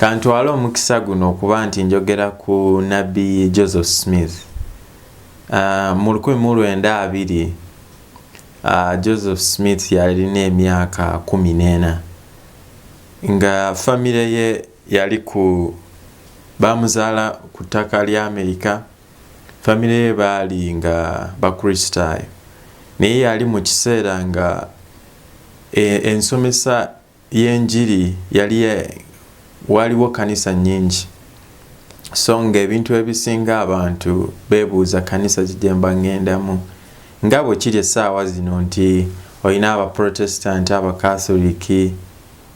Kantwala omukisa guno okuba nti njogera ku Nabbi Joseph Smith. Mu 1920 Joseph Smith yalina emyaka 14 nga famire ye yali bamuzaala ku ttaka lya Amerika. Famire ye baali nga bakristaayo, naye yali mu kiseera nga ensomesa y'enjiri waliwo kanisa nyingi, so nga ebintu ebisinga abantu beebuuza kanisa zijemba ngendamu nga bwe kiri essaawa zino nti olina abaprotestant, abakatholiki,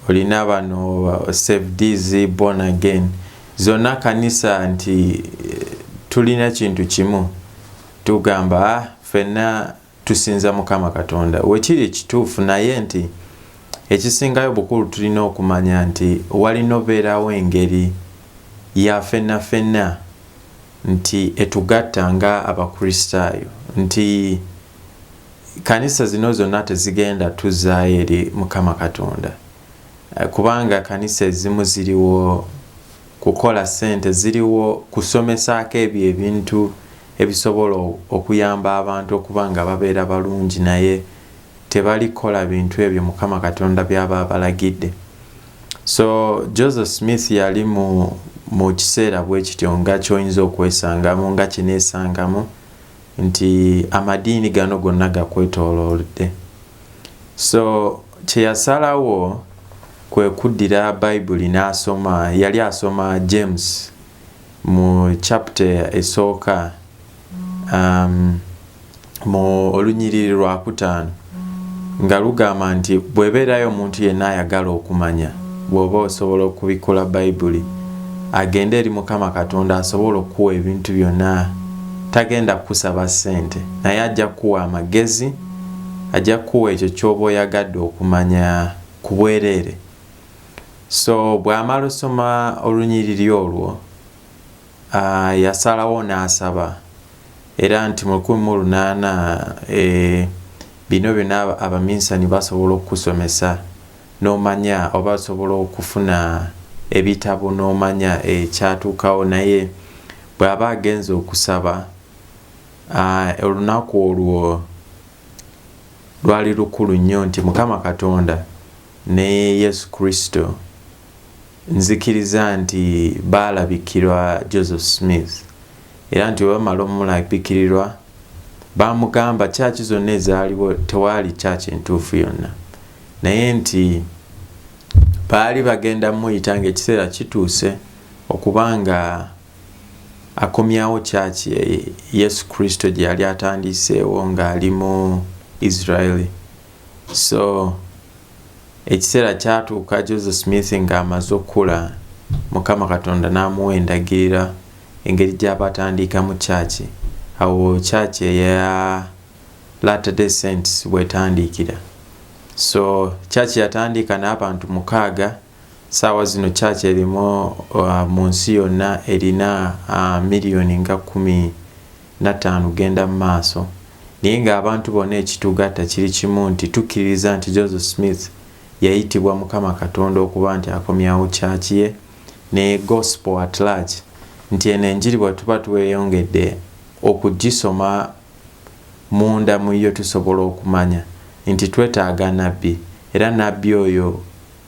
olina bano Seventh-day born again, zonna kanisa nti tulina kintu kimu, tugamba fenna tusinza Mukama Katonda. Wekiri kituufu, naye nti ekisingayo bukulu tulina okumanya nti walina obeerawo engeri ya fenna nti etugatta nga abakristaayo, nti kanisa zino zonna tezigenda tuzzaayo eri Mukama Katonda, kubanga kanisa ezimu ziriwo kukola ssente, ziriwo kusomesaako ebyo ebintu ebisobola okuyamba abantu okuba nga babeera balungi, naye tebalikola bintu ebyo Mukama Katonda byaba balagidde. So Joseph Smith yali mu kiseera bwe kityo nga kyoyinza okwesangamu, nga kineesangamu, nti amadiini gano gonna gakwetoolodde. So kyeyasalawo kwe kuddira Bayibuli n'asoma. Yali asoma James mu chapter esooka mu olunyiriri lwa 5 nga lugamba nti bw'ebeerayo omuntu yenna ayagala okumanya, bw'oba osobola okubikola Bayibuli, agende eri Mukama Katonda asobola okuwa ebintu byonna. Tagenda kusaba ssente, naye ajja kuwa amagezi, ajja kuwa ekyo ky'oba oyagadde okumanya ku bwereere. So bw'amala osoma olunyiriri olwo, yasalawo n'asaba, era nti mu 1800 bino byonna abaminsani basobola okusomesa n'omanya, oba basobola okufuna ebitabo n'omanya ekyatuukawo. Naye bw'aba agenze okusaba, olunaku olwo lwali lukulu nnyo nti Mukama Katonda ne Yesu Kristo nzikiriza nti baalabikirwa Joseph Smith, era nti bamala omulabikirirwa bamugamba kyaki zonna ezaaliwo tewaali kyaki entuufu yonna, naye nti baali bagenda muyita ng'ekiseera kituuse okubanga akomyawo kyaki Yesu Kristo gye yali atandiiseewo ng'ali mu Israeli. So ekiseera kyatuuka, Joseph Smith ng'amaze okula, Mukama Katonda n'amuwa endagirira engeri gy'abatandikamu kyaki. Awo kyaki eya Latter-day Saints bwetandikira. So kyaki yatandika n'abantu 6. Saawa zino kyaki erimu mu nsi yonna erina miliyoni nga 15 genda mu maaso, naye ng'abantu bonna ekitugatta kiri kimu nti tukkiririza nti Joseph Smith yayitibwa Mukama Katonda okuba nti akomyawo kyaki ye ne gospel at large, nti eno enjiri bwe tuba tuweyongedde okugisoma munda mu yo tusobola okumanya nti twetaaga nabbi, era nabbi oyo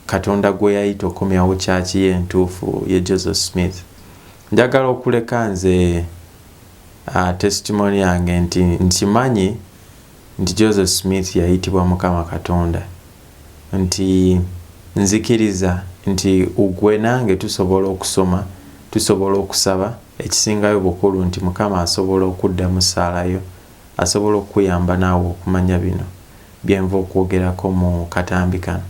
Katonda gwe yayita okomyawo kyaki ye entuufu ye Joseph Smith. Njagala okuleka nze testimony yange nti nkimanyi nti Joseph Smith yayitibwa Mukama Katonda, nti nzikiriza nti ugwe nange tusobola okusoma, tusobola okusaba, ekisingayo bukulu nti Mukama asobola okudda mu ssaalayo, asobola okuyamba naawe okumanya bino byenva okwogerako mu katambi kano.